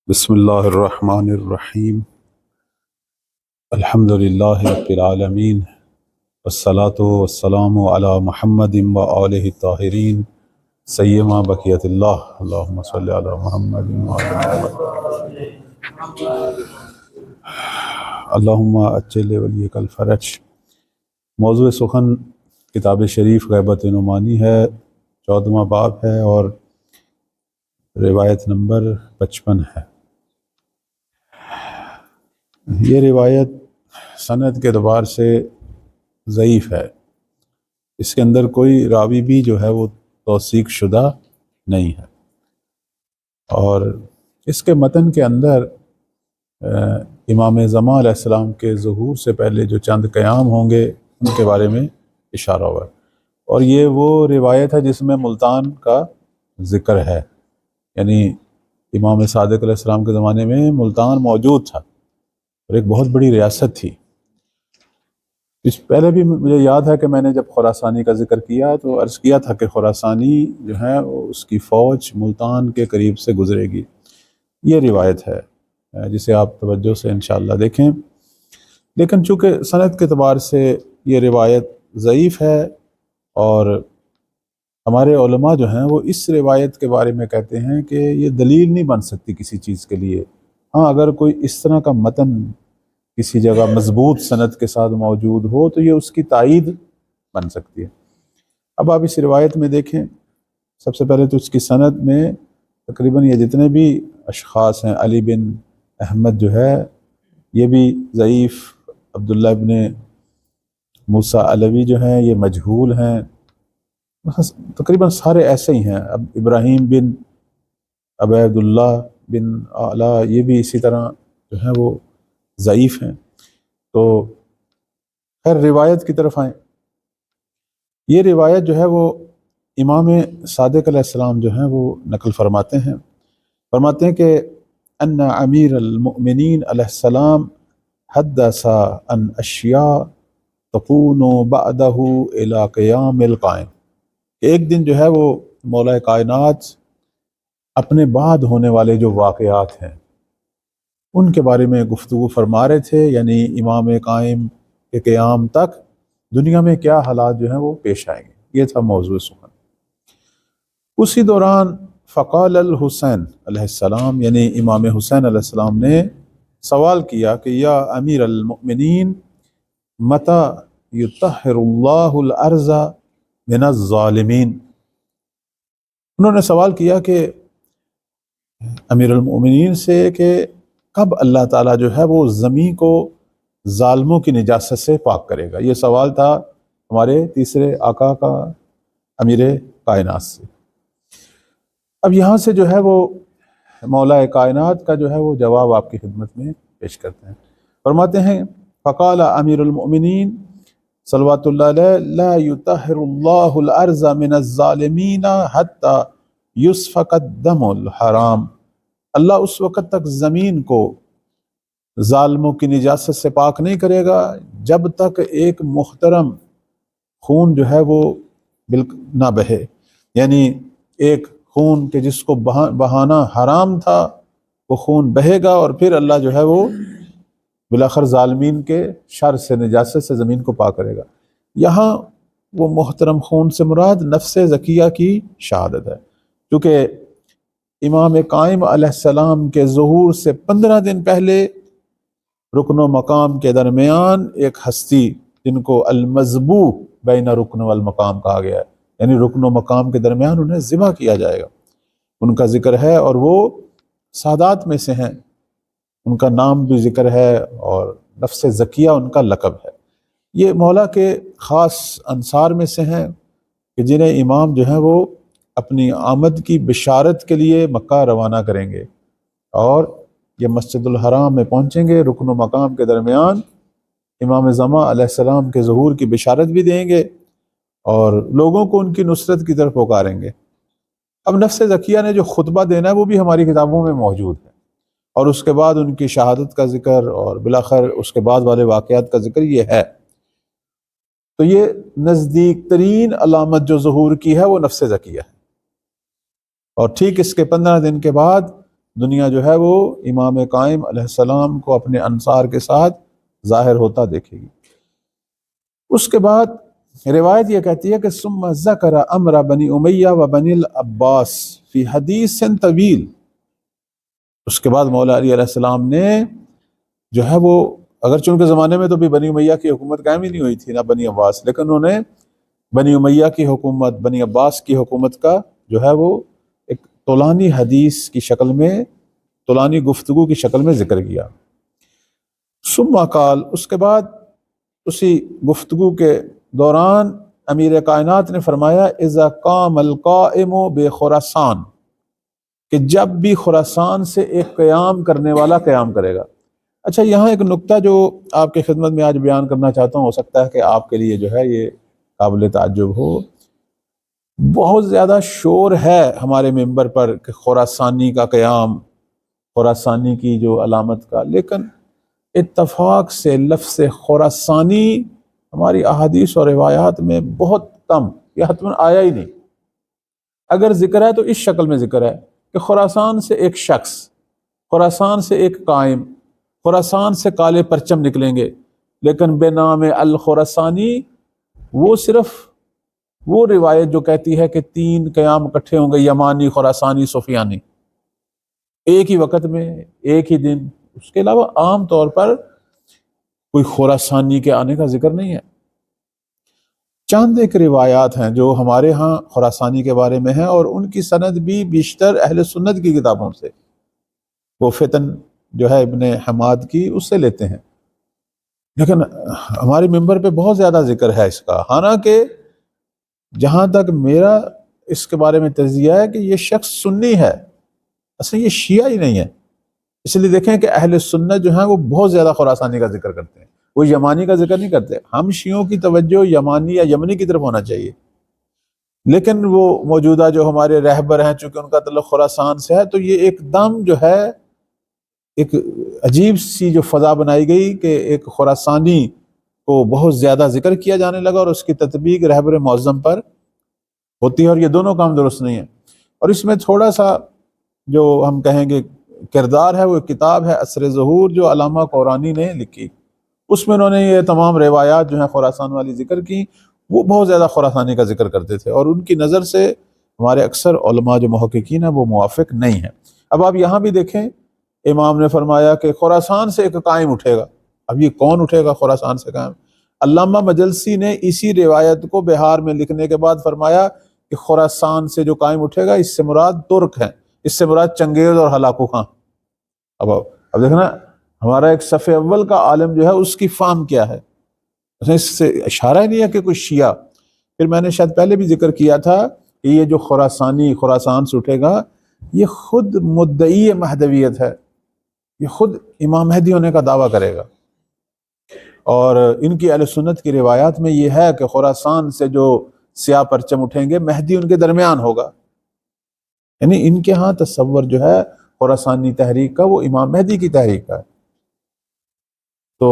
بسم اللہ الرحمن الرحیم الحمد للہ رب العالمین والصلاة والسلام علی محمد و آلہ الطاہرین سیما بقیت اللہ اللہم صلی علی محمد و آل محمد اللہم اجل ولیک الفرج۔ موضوع سخن کتاب شریف غیبت نعمانی ہے، 14واں باب ہے اور روایت نمبر 55 ہے۔ یہ روایت سند کے اعتبار سے ضعیف ہے، اس کے اندر کوئی راوی بھی جو ہے وہ توثیق شدہ نہیں ہے، اور اس کے متن کے اندر امام زمان علیہ السلام کے ظہور سے پہلے جو چند قیام ہوں گے ان کے بارے میں اشارہ ہوا ہے، اور یہ وہ روایت ہے جس میں ملتان کا ذکر ہے، یعنی امام صادق علیہ السلام کے زمانے میں ملتان موجود تھا اور ایک بہت بڑی ریاست تھی۔ اس پہلے بھی مجھے یاد ہے کہ میں نے جب خراسانی کا ذکر کیا تو عرض کیا تھا کہ خراسانی جو ہے اس کی فوج ملتان کے قریب سے گزرے گی۔ یہ روایت ہے جسے آپ توجہ سے انشاءاللہ دیکھیں، لیکن چونکہ سند کے اعتبار سے یہ روایت ضعیف ہے، اور ہمارے علماء جو ہیں وہ اس روایت کے بارے میں کہتے ہیں کہ یہ دلیل نہیں بن سکتی کسی چیز کے لیے۔ ہاں، اگر کوئی اس طرح کا متن کسی جگہ مضبوط سند کے ساتھ موجود ہو تو یہ اس کی تائید بن سکتی ہے۔ اب آپ اس روایت میں دیکھیں، سب سے پہلے تو اس کی سند میں تقریباً یہ جتنے بھی اشخاص ہیں، علی بن احمد جو ہے یہ بھی ضعیف، عبداللہ ابن موسیٰ علوی جو ہیں یہ مجہول ہیں، تقریباً سارے ایسے ہی ہیں۔ اب ابراہیم بن عبید اللہ بن اعلیٰ یہ بھی اسی طرح جو ہیں وہ ضعیف ہیں۔ تو خیر روایت کی طرف آئیں۔ یہ روایت جو ہے وہ امام صادق علیہ السلام جو ہیں وہ نقل فرماتے ہیں کہ ان امیر المؤمنین علیہ السلام حدث عن اشیاء تکون بعدہ الی قیام القائم۔ ایک دن جو ہے وہ مولا کائنات اپنے بعد ہونے والے جو واقعات ہیں ان کے بارے میں گفتگو فرما رہے تھے، یعنی امام قائم کے قیام تک دنیا میں کیا حالات جو ہیں وہ پیش آئیں گے، یہ تھا موضوع سخن۔ اسی دوران فقال الحسین علیہ السلام، یعنی امام حسین علیہ السلام نے سوال کیا کہ یا امیر المؤمنین متی یطہر اللہ الارض من الظالمین۔ انہوں نے سوال کیا کہ امیر المؤمنین سے کہ کب اللہ تعالیٰ جو ہے وہ زمین کو ظالموں کی نجاست سے پاک کرے گا۔ یہ سوال تھا ہمارے تیسرے آقا کا امیر کائنات سے۔ اب یہاں سے جو ہے وہ مولا کائنات کا جو ہے وہ جواب آپ کی خدمت میں پیش کرتے ہیں۔ فرماتے ہیں فقال امیر المؤمنین صلوات اللہ علیہ لا یطہر اللہ الارض من الظالمین حتی یسفک الدم الحرام۔ اللہ اس وقت تک زمین کو ظالموں کی نجاست سے پاک نہیں کرے گا جب تک ایک محترم خون جو ہے وہ نہ بہے، یعنی ایک خون کہ جس کو بہانا حرام تھا وہ خون بہے گا، اور پھر اللہ جو ہے وہ بالآخر ظالمین کے شر سے نجاست سے زمین کو پاک کرے گا۔ یہاں وہ محترم خون سے مراد نفس زکیہ کی شہادت ہے، کیونکہ امام قائم علیہ السلام کے ظہور سے 15 دن پہلے رکن و مقام کے درمیان ایک ہستی جن کو المذبوح بین رکن والمقام کہا گیا ہے، یعنی رکن و مقام کے درمیان انہیں ذبح کیا جائے گا، ان کا ذکر ہے، اور وہ سادات میں سے ہیں، ان کا نام بھی ذکر ہے اور نفس زکیہ ان کا لقب ہے۔ یہ مولا کے خاص انصار میں سے ہیں کہ جنہیں امام جو ہیں وہ اپنی آمد کی بشارت کے لیے مکہ روانہ کریں گے، اور یہ مسجد الحرام میں پہنچیں گے، رکن و مقام کے درمیان امام زمان علیہ السلام کے ظہور کی بشارت بھی دیں گے اور لوگوں کو ان کی نصرت کی طرف پکاریں گے۔ اب نفس زکیہ نے جو خطبہ دینا ہے وہ بھی ہماری کتابوں میں موجود ہے، اور اس کے بعد ان کی شہادت کا ذکر اور بالآخر اس کے بعد والے واقعات کا ذکر یہ ہے۔ تو یہ نزدیک ترین علامت جو ظہور کی ہے وہ نفس زکیہ ہے، اور ٹھیک اس کے 15 دن کے بعد دنیا جو ہے وہ امام قائم علیہ السلام کو اپنے انصار کے ساتھ ظاہر ہوتا دیکھے گی۔ اس کے بعد روایت یہ کہتی ہے کہ ثم ذکر امر بنی امیہ و بنی العباس فی حدیث طویل، اس کے بعد مولا علی علیہ السلام نے جو ہے وہ، اگرچہ ان کے زمانے میں تو بھی بنی امیہ کی حکومت قائم ہی نہیں ہوئی تھی، نہ بنی عباس، لیکن انہوں نے بنی امیہ کی حکومت، بنی عباس کی حکومت کا جو ہے وہ ایک طولانی حدیث کی شکل میں، طولانی گفتگو کی شکل میں ذکر کیا۔ ثم قال، اس کے بعد اسی گفتگو کے دوران امیر کائنات نے فرمایا اذا قام القائم بخراسان، کہ جب بھی خراسان سے ایک قیام کرنے والا قیام کرے گا۔ اچھا، یہاں ایک نکتہ جو آپ کی خدمت میں آج بیان کرنا چاہتا ہوں، ہو سکتا ہے کہ آپ کے لیے جو ہے یہ قابل تعجب ہو۔ بہت زیادہ شور ہے ہمارے ممبر پر کہ خراسانی کا قیام، خراسانی کی جو علامت کا، لیکن اتفاق سے لفظ خراسانی ہماری احادیث اور روایات میں بہت کم، یہ حتماً آیا ہی نہیں۔ اگر ذکر ہے تو اس شکل میں ذکر ہے کہ خراسان سے ایک شخص، خراسان سے ایک قائم، خراسان سے کالے پرچم نکلیں گے، لیکن بے نام الخراسانی وہ صرف وہ روایت جو کہتی ہے کہ 3 قیام اکٹھے ہوں گے، یمانی، خراسانی، سفیانی، ایک ہی وقت میں، ایک ہی دن، اس کے علاوہ عام طور پر کوئی خراسانی کے آنے کا ذکر نہیں ہے۔ چند ایک روایات ہیں جو ہمارے ہاں خراسانی کے بارے میں ہیں، اور ان کی سند بھی بیشتر اہل سنت کی کتابوں سے، وہ فتن جو ہے ابن حماد کی، اس سے لیتے ہیں، لیکن ہمارے ممبر پہ بہت زیادہ ذکر ہے اس کا۔ حالانکہ جہاں تک میرا اس کے بارے میں تجزیہ ہے کہ یہ شخص سنی ہے، اصل یہ شیعہ ہی نہیں ہے۔ اس لیے دیکھیں کہ اہل سنت جو ہیں وہ بہت زیادہ خراسانی کا ذکر کرتے ہیں، وہ یمانی کا ذکر نہیں کرتے۔ ہم شیعوں کی توجہ یمانی یا یمنی کی طرف ہونا چاہیے، لیکن وہ موجودہ جو ہمارے رہبر ہیں، چونکہ ان کا تعلق خراسان سے ہے، تو یہ ایک دم جو ہے ایک عجیب سی جو فضا بنائی گئی کہ ایک خراسانی کو بہت زیادہ ذکر کیا جانے لگا، اور اس کی تطبیق رہبر معظم پر ہوتی ہے، اور یہ دونوں کام درست نہیں ہیں۔ اور اس میں تھوڑا سا جو ہم کہیں گے کردار ہے، وہ ایک کتاب ہے اثر ظہور جو علامہ قورانی نے لکھی، اس میں انہوں نے یہ تمام روایات جو ہیں خراسان والی ذکر کی، وہ بہت زیادہ خراسانی کا ذکر کرتے تھے، اور ان کی نظر سے ہمارے اکثر علماء جو محققین ہیں وہ موافق نہیں ہیں۔ اب آپ یہاں بھی دیکھیں، امام نے فرمایا کہ خراسان سے ایک قائم اٹھے گا۔ اب یہ کون اٹھے گا خراسان سے قائم؟ علامہ مجلسی نے اسی روایت کو بہار میں لکھنے کے بعد فرمایا کہ خراسان سے جو قائم اٹھے گا، اس سے مراد ترک ہیں، اس سے مراد چنگیز اور ہلاکو خان۔ اب دیکھنا، ہمارا ایک صف اول کا عالم جو ہے اس کی فہم کیا ہے، اس سے اشارہ ہی نہیں ہے کہ کوئی شیعہ۔ پھر میں نے شاید پہلے بھی ذکر کیا تھا کہ یہ جو خراسانی خراسان سے اٹھے گا، یہ خود مدعی مہدویت ہے، یہ خود امام مہدی ہونے کا دعویٰ کرے گا، اور ان کی اہل سنت کی روایات میں یہ ہے کہ خراسان سے جو سیاہ پرچم اٹھیں گے، مہدی ان کے درمیان ہوگا، یعنی ان کے ہاں تصور جو ہے خراسانی تحریک کا وہ امام مہدی کی تحریک کا ہے۔ تو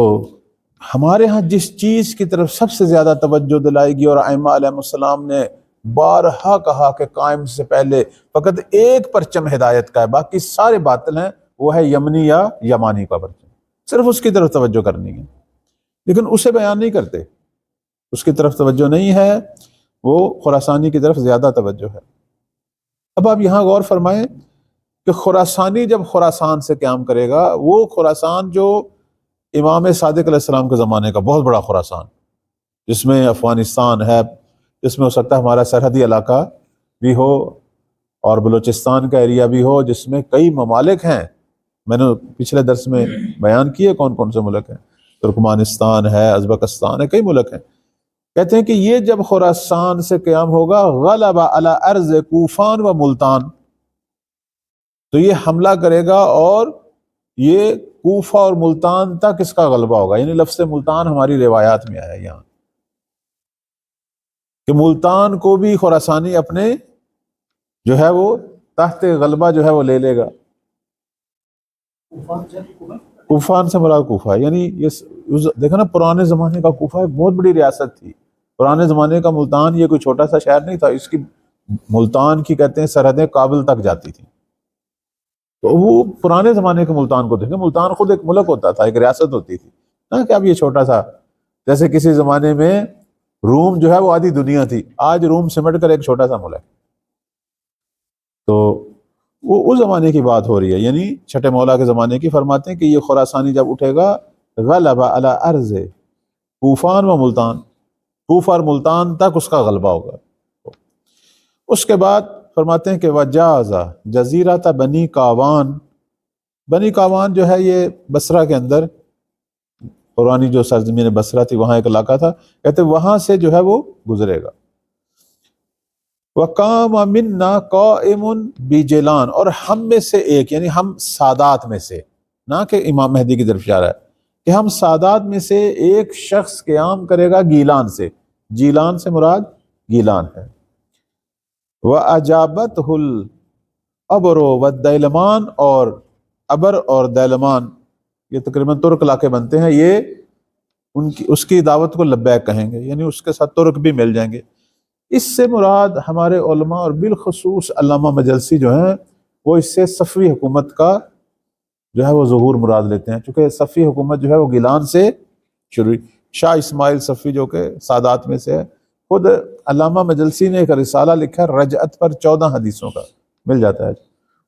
ہمارے ہاں جس چیز کی طرف سب سے زیادہ توجہ دلائی گی، اور ائمہ علیہ السلام نے بارہا کہا کہ قائم سے پہلے فقط ایک پرچم ہدایت کا ہے، باقی سارے باطل ہیں، وہ ہے یمنی یا یمانی کا پرچم، صرف اس کی طرف توجہ کرنی ہے، لیکن اسے بیان نہیں کرتے، اس کی طرف توجہ نہیں ہے، وہ خراسانی کی طرف زیادہ توجہ ہے۔ اب آپ یہاں غور فرمائیں کہ خراسانی جب خراسان سے قیام کرے گا، وہ خراسان جو امام صادق علیہ السلام کے زمانے کا بہت بڑا خراسان، جس میں افغانستان ہے، جس میں ہو سکتا ہے ہمارا سرحدی علاقہ بھی ہو، اور بلوچستان کا ایریا بھی ہو، جس میں کئی ممالک ہیں، میں نے پچھلے درس میں بیان کیے کون کون سے ملک ہیں، ترکمانستان ہے، ازبکستان ہے، کئی ملک ہیں۔ کہتے ہیں کہ یہ جب خراسان سے قیام ہوگا، غلب علی ارض کوفان و ملتان، تو یہ حملہ کرے گا، اور یہ کوفہ اور ملتان تک اس کا غلبہ ہوگا۔ یعنی لفظ ملتان ہماری روایات میں آیا یہاں کہ ملتان کو بھی خراسانی اپنے جو ہے وہ تحت غلبہ جو ہے وہ لے لے گا۔ کوفان سے مراد کوفہ ہے، یعنی یہ دیکھا نا، پرانے زمانے کا کوفہ ایک بہت بڑی ریاست تھی، پرانے زمانے کا ملتان یہ کوئی چھوٹا سا شہر نہیں تھا، اس کی ملتان کی کہتے ہیں سرحدیں کابل تک جاتی تھیں۔ تو وہ پرانے زمانے کے ملتان کو دیکھیں، ملتان خود ایک ملک ہوتا تھا، ایک ریاست ہوتی تھی نا، کہ اب یہ چھوٹا سا، جیسے کسی زمانے میں روم جو ہے وہ آدھی دنیا تھی، آج روم سمٹ کر ایک چھوٹا سا ملک۔ تو وہ اس زمانے کی بات ہو رہی ہے، یعنی چھٹے مولا کے زمانے کی۔ فرماتے ہیں کہ یہ خراسانی جب اٹھے گا، غلب علی ارض کوفان و ملتان، کوفہ اور ملتان تک اس کا غلبہ ہوگا۔ اس کے بعد فرماتے ہیں کہ وجاز جزیرۃ بنی کاوان، بنی کاوان جو ہے یہ بصرہ کے اندر، پرانی جو سرزمین بصرہ تھی وہاں ایک علاقہ تھا، کہتے وہاں سے جو ہے وہ گزرے گا۔ وَقَامَ مِنَّا قَائِمٌ بِجِلان، اور ہم میں سے ایک، یعنی ہم سادات میں سے، نہ کہ امام مہدی کی طرف اشارہ ہے، کہ ہم سادات میں سے ایک شخص قیام کرے گا گیلان سے، جیلان سے مراد گیلان ہے۔ وَأَجَابَتْهُ الْأَبْرُ وَالدَّيْلَمَانُ، اور ابر اور دیلمان یہ تقریباً ترک علاقے بنتے ہیں، یہ اس کی دعوت کو لبیک کہیں گے، یعنی اس کے ساتھ ترک بھی مل جائیں گے۔ اس سے مراد ہمارے علماء اور بالخصوص علامہ مجلسی جو ہیں وہ اس سے صفوی حکومت کا جو ہے وہ ظہور مراد لیتے ہیں، چونکہ صفوی حکومت جو ہے وہ گیلان سے شروع ہوئی۔ شاہ اسماعیل صفوی جو کہ سادات میں سے ہے، خود علامہ مجلسی نے ایک رسالہ لکھا ہے رجعت پر 14 حدیثوں کا، مل جاتا ہے۔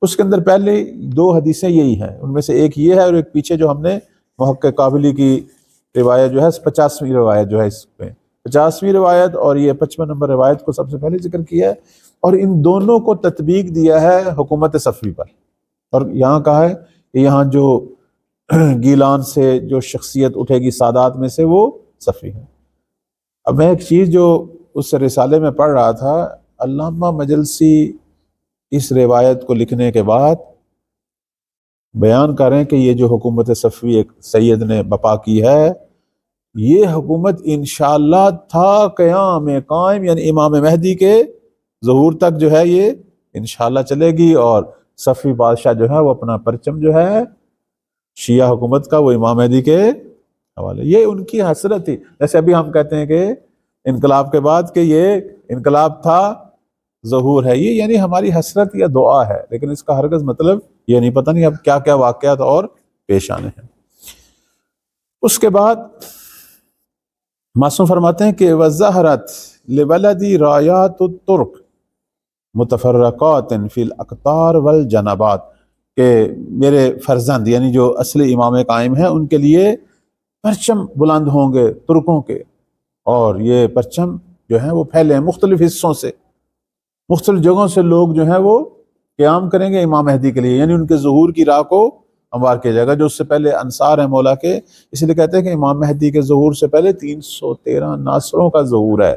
اس کے اندر پہلے 2 حدیثیں یہی ہیں، ان میں سے ایک یہ ہے اور ایک پیچھے جو ہم نے محقق قابلی کی روایت جو ہے 50ویں روایت جو ہے، اس میں 50ویں روایت اور یہ 55 نمبر روایت کو سب سے پہلے ذکر کیا ہے، اور ان دونوں کو تطبیق دیا ہے حکومت صفوی پر۔ اور یہاں کہا ہے کہ یہاں جو گیلان سے جو شخصیت اٹھے گی سادات میں سے، وہ صفوی ہے۔ اب میں ایک چیز جو اس رسالے میں پڑھ رہا تھا، علامہ مجلسی اس روایت کو لکھنے کے بعد بیان کریں کہ یہ جو حکومت صفوی ایک سید نے بپا کی ہے، یہ حکومت انشاءاللہ تھا قیام قائم، یعنی امام مہدی کے ظہور تک جو ہے یہ انشاءاللہ چلے گی، اور صفوی بادشاہ جو ہے وہ اپنا پرچم جو ہے شیعہ حکومت کا وہ امام مہدی کے حوالے، یہ ان کی حسرت تھی۔ جیسے ابھی ہم کہتے ہیں کہ انقلاب کے بعد کہ یہ انقلاب تھا، ظہور ہے، یہ یعنی ہماری حسرت یا دعا ہے، لیکن اس کا ہرگز مطلب یہ نہیں، پتہ نہیں اب کیا کیا واقعات اور پیش آنے ہیں۔ اس کے بعد معصوم فرماتے ہیں کہ وَظَهَرَتْ لِوَلَدِ رَایَاتُ التُّرْک مُتَفَرَّقَاتٍ فِی الْأَقْطَارِ وَالْجَنَبَاتِ، کہ میرے فرزند یعنی جو اصلی امام قائم ہیں ان کے لیے پرچم بلند ہوں گے ترکوں کے، اور یہ پرچم جو ہیں وہ پھیلے ہیں مختلف حصوں سے، مختلف جگہوں سے لوگ جو ہیں وہ قیام کریں گے امام مہدی کے لیے، یعنی ان کے ظہور کی راہ کو ہموار کیا جائے گا۔ جو اس سے پہلے انصار ہیں مولا کے، اس لیے کہتے ہیں کہ امام مہدی کے ظہور سے پہلے 313 ناصروں کا ظہور ہے،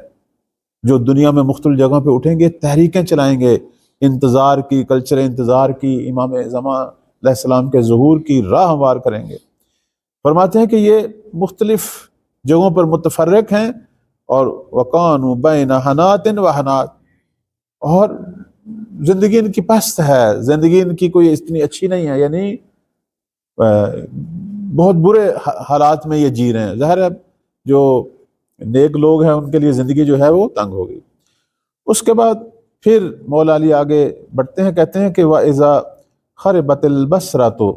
جو دنیا میں مختلف جگہوں پہ اٹھیں گے، تحریکیں چلائیں گے، انتظار کی، کلچر انتظار کی، امام زمان علیہ السلام کے ظہور کی راہ ہموار کریں گے۔ فرماتے ہیں کہ یہ مختلف جگہوں پر متفرق ہیں، اور وَقَانُوا بَيْنَ حَنَاتٍ وَحَنَات، اور زندگی ان کی پست ہے، زندگی ان کی کوئی اتنی اچھی نہیں ہے، یعنی بہت برے حالات میں یہ جی رہے ہیں۔ ظاہر ہے جو نیک لوگ ہیں ان کے لیے زندگی جو ہے وہ تنگ ہوگی۔ اس کے بعد پھر مولا علی آگے بڑھتے ہیں، کہتے ہیں کہ وَإِذَا خَرِبَتِ الْبَصْرَةُ،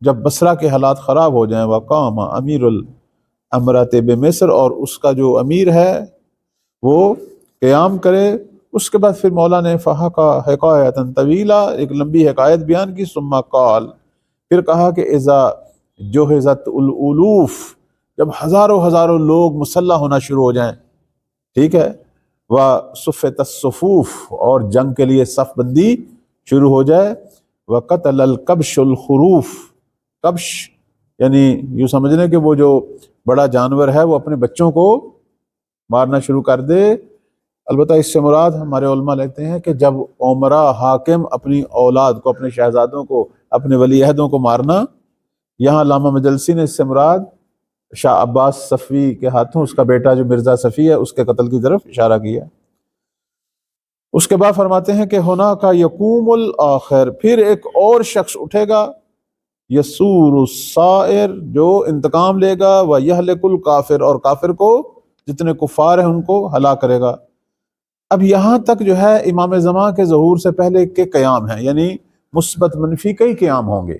جب بصرہ کے حالات خراب ہو جائیں، وَقَامَ أَمِيرُ الْأَمْرَةِ بِمِصْر، اور اس کا جو امیر ہے وہ قیام کرے۔ اس کے بعد پھر مولا نے فَحَكَى حِكَایَةً طَوِيلَةً، ایک لمبی حکایت بیان کی، ثم قال، پھر کہا کہ اذا جہزت الالوف، جب ہزاروں لوگ مسلح ہونا شروع ہو جائیں، ٹھیک ہے، وصفت الصفوف، اور جنگ کے لیے صف بندی شروع ہو جائے، وقتل الکبش الخروف، کبش یعنی یوں سمجھ لیں کہ وہ جو بڑا جانور ہے وہ اپنے بچوں کو مارنا شروع کر دے۔ البتہ اس سے مراد ہمارے علماء لیتے ہیں کہ جب عمرہ حاکم اپنی اولاد کو، اپنے شہزادوں کو، اپنے ولی عہدوں کو مارنا، یہاں علامہ مجلسی نے اس سے مراد شاہ عباس صفوی کے ہاتھوں اس کا بیٹا جو مرزا صفی ہے اس کے قتل کی طرف اشارہ کیا۔ اس کے بعد فرماتے ہیں کہ ہونا کا یقوم الآخر، پھر ایک اور شخص اٹھے گا، یسور السائر، جو انتقام لے گا، ویہلک الکافر، اور کافر کو، جتنے کفار ہیں ان کو ہلاک کرے گا۔ اب یہاں تک جو ہے امام زمان کے ظہور سے پہلے کے قیام ہیں، یعنی مثبت منفی کئی قیام ہوں گے،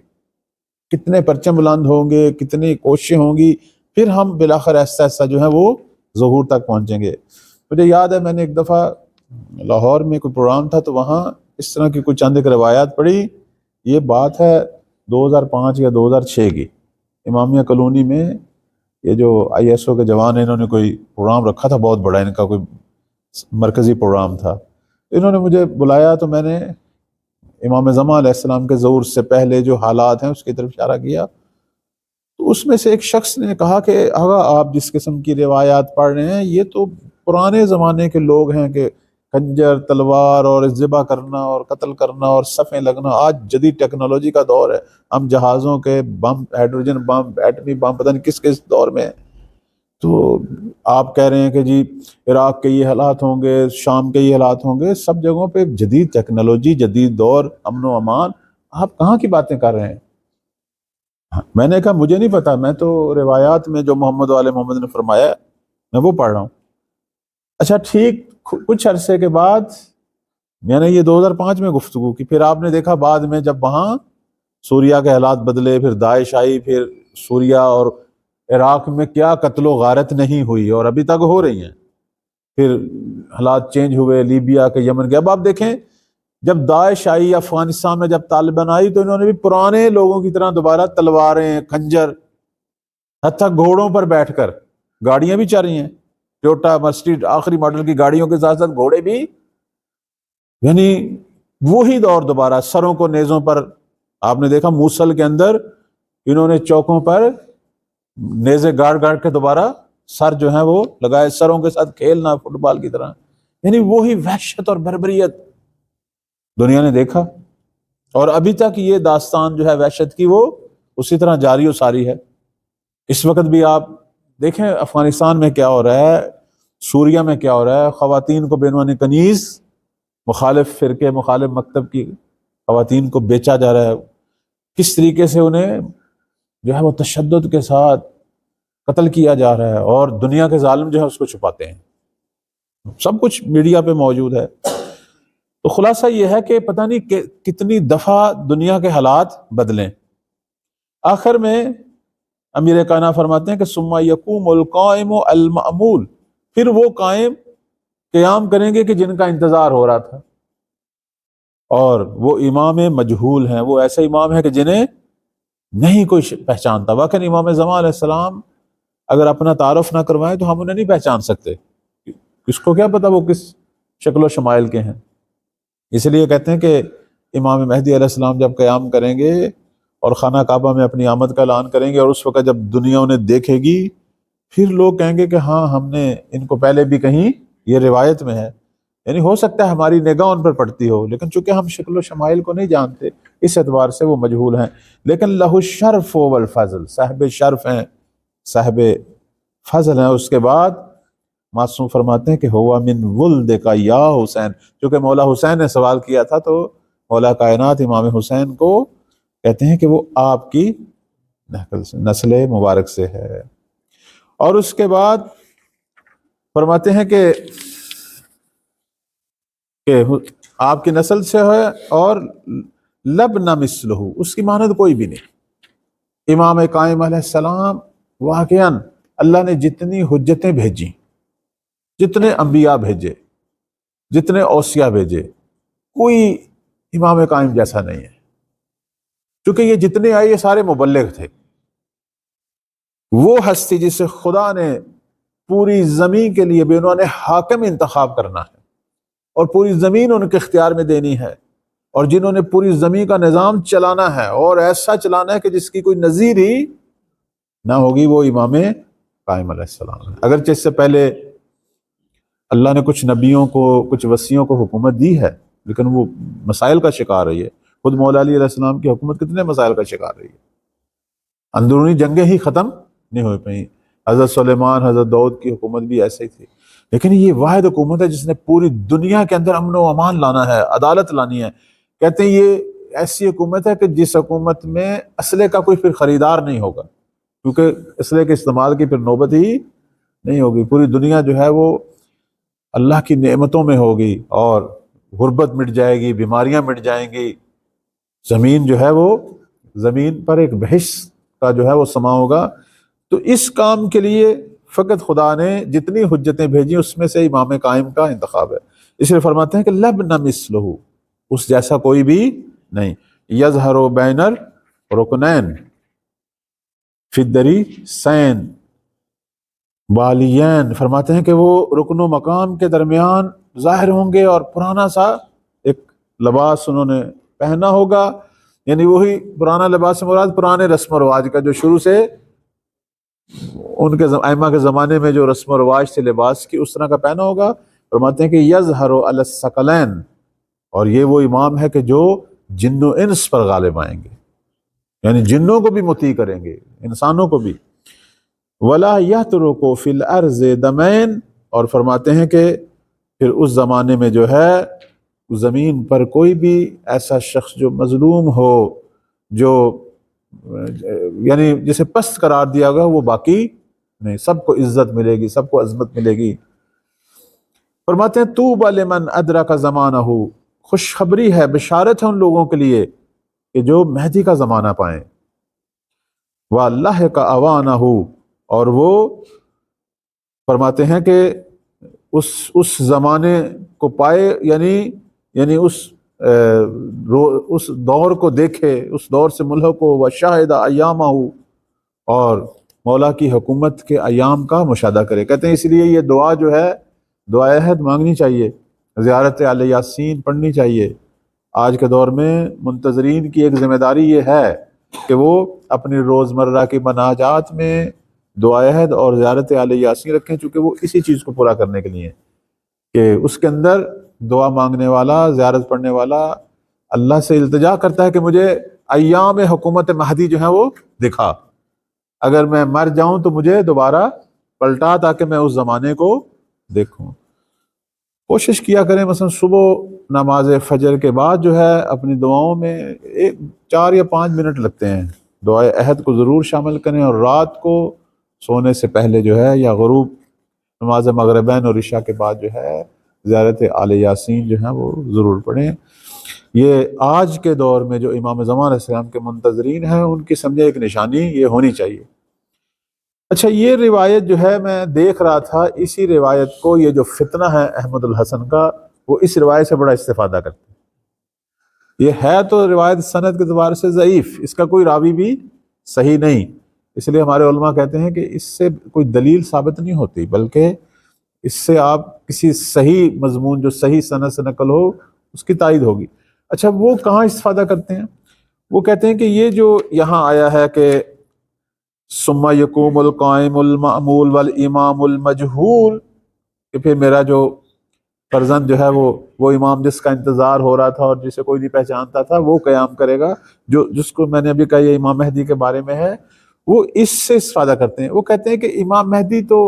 کتنے پرچم بلند ہوں گے، کتنی کوششیں ہوں گی، پھر ہم بالآخر ایسا ایسا جو ہے وہ ظہور تک پہنچیں گے۔ مجھے یاد ہے میں نے ایک دفعہ لاہور میں کوئی پروگرام تھا تو وہاں اس طرح کی کچھ چند ایک روایات پڑھی، یہ بات ہے 2005 یا 2006 کی، امامیہ کالونی میں یہ جو آئی ایس او کے جوان ہیں، انہوں نے کوئی پروگرام رکھا تھا بہت بڑا، ان کا کوئی مرکزی پروگرام تھا، انہوں نے مجھے بلایا تو میں نے امام زمان علیہ السلام کے ظہور سے پہلے جو حالات ہیں اس کی طرف اشارہ کیا، تو اس میں سے ایک شخص نے کہا کہ آغا آپ جس قسم کی روایات پڑھ رہے ہیں یہ تو پرانے زمانے کے لوگ ہیں کہ خنجر تلوار اور ذبح کرنا اور قتل کرنا اور صفیں لگنا، آج جدید ٹیکنالوجی کا دور ہے، ہم جہازوں کے بم، ہائیڈروجن بم، ایٹمی بم، پتہ نہیں کس کس دور میں ہیں، تو آپ کہہ رہے ہیں کہ جی عراق کے یہ حالات ہوں گے، شام کے یہ حالات ہوں گے، سب جگہوں پہ جدید ٹیکنالوجی، جدید دور، امن و امان، آپ کہاں کی باتیں کر رہے ہیں؟ میں نے کہا مجھے نہیں پتا، میں تو روایات میں جو محمد والے محمد نے فرمایا ہے میں وہ پڑھ رہا ہوں۔ اچھا ٹھیک، کچھ عرصے کے بعد میں نے یہ 2005 میں گفتگو کی، پھر آپ نے دیکھا بعد میں جب وہاں سوریا کے حالات بدلے، پھر داعش آئی، پھر سوریا اور عراق میں کیا قتل و غارت نہیں ہوئی اور ابھی تک ہو رہی ہیں، پھر حالات چینج ہوئے، لیبیا کے، یمن کے، اب آپ دیکھیں جب داعش آئی افغانستان میں، جب طالبان آئی تو انہوں نے بھی پرانے لوگوں کی طرح دوبارہ تلواریں، خنجر، حتیٰ گھوڑوں پر بیٹھ کر، گاڑیاں بھی چل رہی ہیں، ٹویوٹا مرسیڈیز آخری ماڈل کی گاڑیوں کے ساتھ ساتھ گھوڑے بھی، یعنی وہی دور دوبارہ، سروں کو نیزوں پر، آپ نے دیکھا موصل کے اندر انہوں نے چوکوں پر نیزے گاڑ گاڑ کے دوبارہ سر جو ہیں وہ لگائے، سروں کے ساتھ کھیلنا فٹ بال کی طرح، یعنی وہی وحشت اور بربریت دنیا نے دیکھا، اور ابھی تک یہ داستان جو ہے وحشت کی وہ اسی طرح جاری و ساری ہے۔ اس وقت بھی آپ دیکھیں افغانستان میں کیا ہو رہا ہے، سوریا میں کیا ہو رہا ہے، خواتین کو بے عنوان کنیز، مخالف فرقے، مخالف مکتب کی خواتین کو بیچا جا رہا ہے، کس طریقے سے انہیں جو ہے وہ تشدد کے ساتھ قتل کیا جا رہا ہے، اور دنیا کے ظالم جو ہے اس کو چھپاتے ہیں، سب کچھ میڈیا پہ موجود ہے۔ تو خلاصہ یہ ہے کہ پتہ نہیں کتنی دفعہ دنیا کے حالات بدلیں، آخر میں امیر کائنات فرماتے ہیں کہ ثم یقوم القائم المأمول، پھر وہ قائم قیام کریں گے کہ جن کا انتظار ہو رہا تھا، اور وہ امام مجہول ہیں، وہ ایسے امام ہیں کہ جنہیں نہیں کوئی پہچانتا۔ واقعی امام زمان علیہ السلام اگر اپنا تعارف نہ کروائیں تو ہم انہیں نہیں پہچان سکتے، کس کو کیا پتا وہ کس شکل و شمائل کے ہیں۔ اس لیے کہتے ہیں کہ امام مہدی علیہ السلام جب قیام کریں گے اور خانہ کعبہ میں اپنی آمد کا اعلان کریں گے، اور اس وقت جب دنیا انہیں دیکھے گی پھر لوگ کہیں گے کہ ہاں ہم نے ان کو پہلے بھی کہیں، یہ روایت میں ہے، یعنی ہو سکتا ہے ہماری نگاہ ان پر پڑتی ہو، لیکن چونکہ ہم شکل و شمائل کو نہیں جانتے اس اعتبار سے وہ مجہول ہیں، لیکن لہ الشرف والفضل، صاحب شرف ہیں، صاحب فضل ہیں۔ اس کے بعد معصوم فرماتے ہیں کہ ہوا من ولد کا یا حسین، چونکہ مولا حسین نے سوال کیا تھا تو مولا کائنات امام حسین کو کہتے ہیں کہ وہ آپ کی نسل مبارک سے ہے، اور اس کے بعد فرماتے ہیں کہ آپ کی نسل سے ہے، اور لب نہ مثلہ، اس کی مانند کوئی بھی نہیں۔ امام قائم علیہ السلام واقعاً اللہ نے جتنی حجتیں بھیجی، جتنے انبیاء بھیجے، جتنے اوصیاء بھیجے، کوئی امام قائم جیسا نہیں ہے، کیونکہ یہ جتنے آئے یہ سارے مبلغ تھے۔ وہ ہستی جسے خدا نے پوری زمین کے لیے بے عنوان حاکم انتخاب کرنا ہے، اور پوری زمین ان کے اختیار میں دینی ہے، اور جنہوں نے پوری زمین کا نظام چلانا ہے اور ایسا چلانا ہے کہ جس کی کوئی نظیر ہی نہ ہوگی، وہ امام قائم علیہ السلام ہے۔ اگرچہ اس سے پہلے اللہ نے کچھ نبیوں کو، کچھ وصیوں کو حکومت دی ہے، لیکن وہ مسائل کا شکار رہی ہے۔ خود مولا علی علیہ السلام کی حکومت کتنے مسائل کا شکار رہی ہے، اندرونی جنگیں ہی ختم نہیں ہو پائیں۔ حضرت سلیمان، حضرت داؤد کی حکومت بھی ایسے ہی تھی، لیکن یہ واحد حکومت ہے جس نے پوری دنیا کے اندر امن و امان لانا ہے، عدالت لانی ہے۔ کہتے ہیں یہ ایسی حکومت ہے کہ جس حکومت میں اسلحے کا کوئی پھر خریدار نہیں ہوگا، کیونکہ اسلحے کے استعمال کی پھر نوبت ہی نہیں ہوگی۔ پوری دنیا جو ہے وہ اللہ کی نعمتوں میں ہوگی، اور غربت مٹ جائے گی، بیماریاں مٹ جائیں گی، زمین جو ہے وہ زمین پر ایک بحث کا جو ہے وہ سما ہوگا۔ تو اس کام کے لیے فقط خدا نے جتنی حجتیں بھیجی اس میں سے امام قائم کا انتخاب ہے۔ اس لیے فرماتے ہیں کہ لبن مثلہ، اس جیسا کوئی بھی نہیں، یظہر بین الرکنین فی الدری سین والیین، فرماتے ہیں کہ وہ رکن و مقام کے درمیان ظاہر ہوں گے، اور پرانا سا ایک لباس انہوں نے پہنا ہوگا، یعنی وہی پرانا لباس سے مراد پرانے رسم و رواج کا جو شروع سے ان کے ائمہ کے زمانے میں جو رسم و رواج سے لباس کی اس طرح کا پہنا ہوگا۔ فرماتے ہیں کہ یظہر علی الثقلین، اور یہ وہ امام ہے کہ جو جن و انس پر غالب آئیں گے، یعنی جنوں کو بھی مطیع کریں گے، انسانوں کو بھی۔ ولا یترک فی الارض دمین، اور فرماتے ہیں کہ پھر اس زمانے میں جو ہے زمین پر کوئی بھی ایسا شخص جو مظلوم ہو، جو یعنی جسے پست قرار دیا گیا، وہ باقی نہیں، سب کو عزت ملے گی، سب کو عظمت ملے گی۔ فرماتے ہیں طوبی لمن ادرک زمانہ، خوشخبری ہے، بشارت ہے ان لوگوں کے لیے کہ جو مہدی کا زمانہ پائیں۔ وَلَحِقَ أَوَانَهُ، اور وہ فرماتے ہیں کہ اس زمانے کو پائے، یعنی اس دور کو دیکھے، اس دور سے ملحق ہو، وَشَاهِدَ أَيَّامَهُ، اور مولا کی حکومت کے ایام کا مشاہدہ کرے۔ کہتے ہیں اس لیے یہ دعا جو ہے دعائے عہد مانگنی چاہیے، زیارت آل یاسین پڑھنی چاہیے۔ آج کے دور میں منتظرین کی ایک ذمہ داری یہ ہے کہ وہ اپنی روزمرہ کی مناجات میں دعائے عہد اور زیارت آل یاسین رکھیں، چونکہ وہ اسی چیز کو پورا کرنے کے لیے ہے کہ اس کے اندر دعا مانگنے والا، زیارت پڑھنے والا اللہ سے التجا کرتا ہے کہ مجھے ایام حکومت مہدی جو ہیں وہ دکھا، اگر میں مر جاؤں تو مجھے دوبارہ پلٹا تاکہ میں اس زمانے کو دیکھوں۔ کوشش کیا کریں مثلا صبح نماز فجر کے بعد جو ہے اپنی دعاؤں میں 4 یا 5 منٹ لگتے ہیں، دعائے عہد کو ضرور شامل کریں، اور رات کو سونے سے پہلے جو ہے یا غروب نماز مغربین اور عشاء کے بعد جو ہے زیارت آل یاسین جو ہے وہ ضرور پڑھیں۔ یہ آج کے دور میں جو امام زمان علیہ السلام کے منتظرین ہیں ان کی سمجھے ایک نشانی یہ ہونی چاہیے۔ اچھا، یہ روایت جو ہے میں دیکھ رہا تھا، اسی روایت کو یہ جو فتنہ ہے احمد الحسن کا، وہ اس روایت سے بڑا استفادہ کرتے ہیں۔ یہ ہے تو روایت سند کے اعتبار سے ضعیف، اس کا کوئی راوی بھی صحیح نہیں، اس لیے ہمارے علماء کہتے ہیں کہ اس سے کوئی دلیل ثابت نہیں ہوتی، بلکہ اس سے آپ کسی صحیح مضمون جو صحیح سند سے نقل ہو اس کی تائید ہوگی۔ اچھا، وہ کہاں استفادہ کرتے ہیں؟ وہ کہتے ہیں کہ یہ جو یہاں آیا ہے کہ ثم یقوم القائم المأمول والامام المجہول، کہ پھر میرا جو فرزند جو ہے وہ امام جس کا انتظار ہو رہا تھا اور جسے کوئی نہیں پہچانتا تھا وہ قیام کرے گا، جس کو میں نے ابھی کہا یہ امام مہدی کے بارے میں ہے، وہ اس سے استفادہ کرتے ہیں۔ وہ کہتے ہیں کہ امام مہدی تو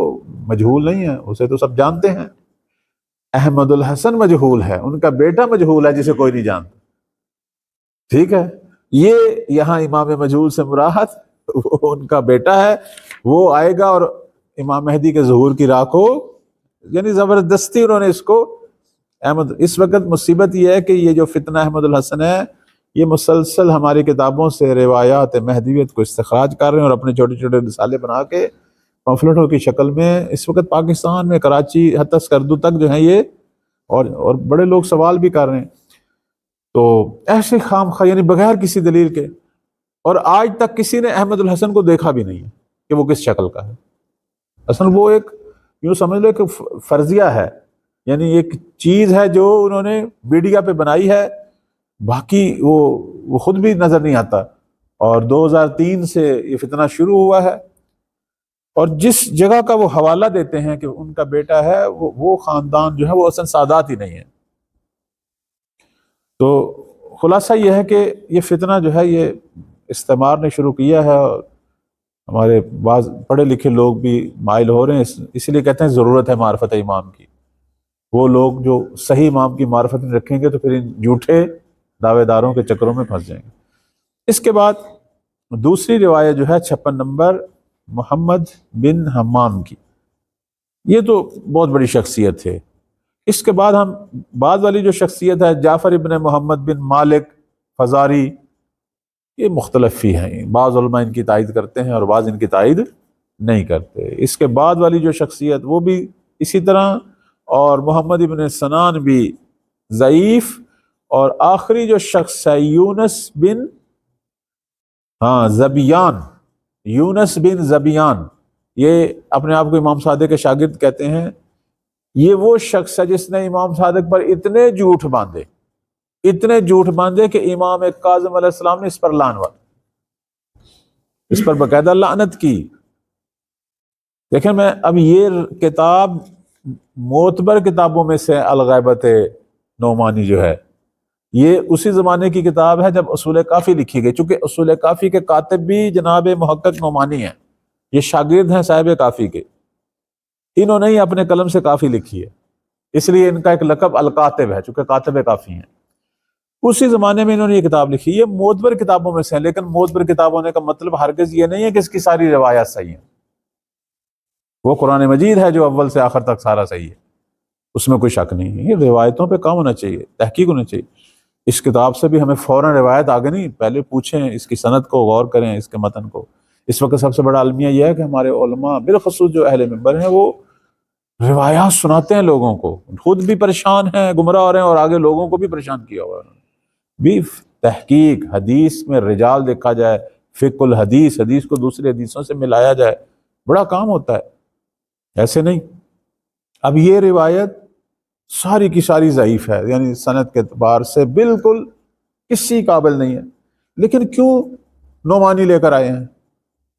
مجہول نہیں ہے، اسے تو سب جانتے ہیں، احمد الحسن مجہول ہے، ان کا بیٹا مجہول ہے جسے کوئی نہیں جانتا، ٹھیک ہے؟ یہ یہاں امام مجہول سے مراد وہ ان کا بیٹا ہے، وہ آئے گا اور امام مہدی کے ظہور کی راہ کو، یعنی زبردستی انہوں نے اس کو اس وقت مصیبت یہ ہے کہ یہ جو فتنہ احمد الحسن ہے یہ مسلسل ہماری کتابوں سے روایات مہدیت کو استخراج کر رہے ہیں، اور اپنے چھوٹے چھوٹے رسالے بنا کے پمفلٹوں کی شکل میں اس وقت پاکستان میں کراچی حتی اسکردو تک جو ہیں یہ اور بڑے لوگ سوال بھی کر رہے ہیں، تو ایسے خام خواہ یعنی بغیر کسی دلیل کے، اور آج تک کسی نے احمد الحسن کو دیکھا بھی نہیں ہے کہ وہ کس شکل کا ہے۔ اصل وہ ایک یوں سمجھ لو کہ فرضیہ ہے، یعنی ایک چیز ہے جو انہوں نے میڈیا پہ بنائی ہے، باقی وہ خود بھی نظر نہیں آتا، اور 2003 سے یہ فتنہ شروع ہوا ہے، اور جس جگہ کا وہ حوالہ دیتے ہیں کہ ان کا بیٹا ہے، وہ خاندان جو ہے وہ اصلا سادات ہی نہیں ہے۔ تو خلاصہ یہ ہے کہ یہ فتنہ جو ہے یہ استعمار نے شروع کیا ہے، اور ہمارے بعض پڑھے لکھے لوگ بھی مائل ہو رہے ہیں، اسی لیے کہتے ہیں ضرورت ہے معرفت امام کی۔ وہ لوگ جو صحیح امام کی معرفت نہیں رکھیں گے تو پھر ان جھوٹے دعوے داروں کے چکروں میں پھنس جائیں گے۔ اس کے بعد دوسری روایت جو ہے 56 نمبر، محمد بن حمام کی، یہ تو بہت بڑی شخصیت ہے۔ اس کے بعد ہم بعد والی جو شخصیت ہے جعفر ابن محمد بن مالک فزاری، یہ مختلف ہی ہیں، بعض علماء ان کی تائید کرتے ہیں اور بعض ان کی تائید نہیں کرتے۔ اس کے بعد والی جو شخصیت وہ بھی اسی طرح، اور محمد ابن سنان بھی ضعیف، اور آخری جو شخص ہے یونس بن زبیان، یونس بن زبیان، یہ اپنے آپ کو امام صادق کے شاگرد کہتے ہیں۔ یہ وہ شخص ہے جس نے امام صادق پر اتنے جھوٹ باندھے کہ امام کاظم علیہ السلام نے اس پر اس پر باقاعدہ لعنت کی۔ دیکھیں، میں اب یہ کتاب معتبر کتابوں میں سے الغیبت نعمانی جو ہے، یہ اسی زمانے کی کتاب ہے جب اصول کافی لکھی گئی، چونکہ اصول کافی کے کاتب بھی جناب محقق نعمانی ہیں، یہ شاگرد ہیں صاحب کافی کے، انہوں نے ہی اپنے قلم سے کافی لکھی ہے، اس لیے ان کا ایک لقب الکاتب ہے، چونکہ کاتب کافی ہیں۔ اسی زمانے میں انہوں نے یہ کتاب لکھی، یہ معتبر کتابوں میں سے ہے، لیکن معتبر کتاب ہونے کا مطلب ہرگز یہ نہیں ہے کہ اس کی ساری روایات صحیح ہیں۔ وہ قرآن مجید ہے جو اول سے آخر تک سارا صحیح ہے، اس میں کوئی شک نہیں ہے۔ یہ روایتوں پہ کام ہونا چاہیے، تحقیق ہونا چاہیے۔ اس کتاب سے بھی ہمیں فوراً روایت آگے نہیں، پہلے پوچھیں، اس کی سند کو غور کریں، اس کے متن کو۔ اس وقت سب سے بڑا المیہ یہ ہے کہ ہمارے علماء بالخصوص جو اہل منبر ہیں وہ روایات سناتے ہیں لوگوں کو، خود بھی پریشان ہیں، گمراہ ہو رہے ہیں، اور آگے لوگوں کو بھی پریشان کیا ہوا ہے۔ بھی تحقیق، حدیث میں رجال دیکھا جائے، فقہ الحدیث، حدیث کو دوسری حدیثوں سے ملایا جائے، بڑا کام ہوتا ہے، ایسے نہیں۔ اب یہ روایت ساری کی ساری ضعیف ہے، یعنی سند کے اعتبار سے بالکل کسی قابل نہیں ہے، لیکن کیوں نعمانی لے کر آئے ہیں؟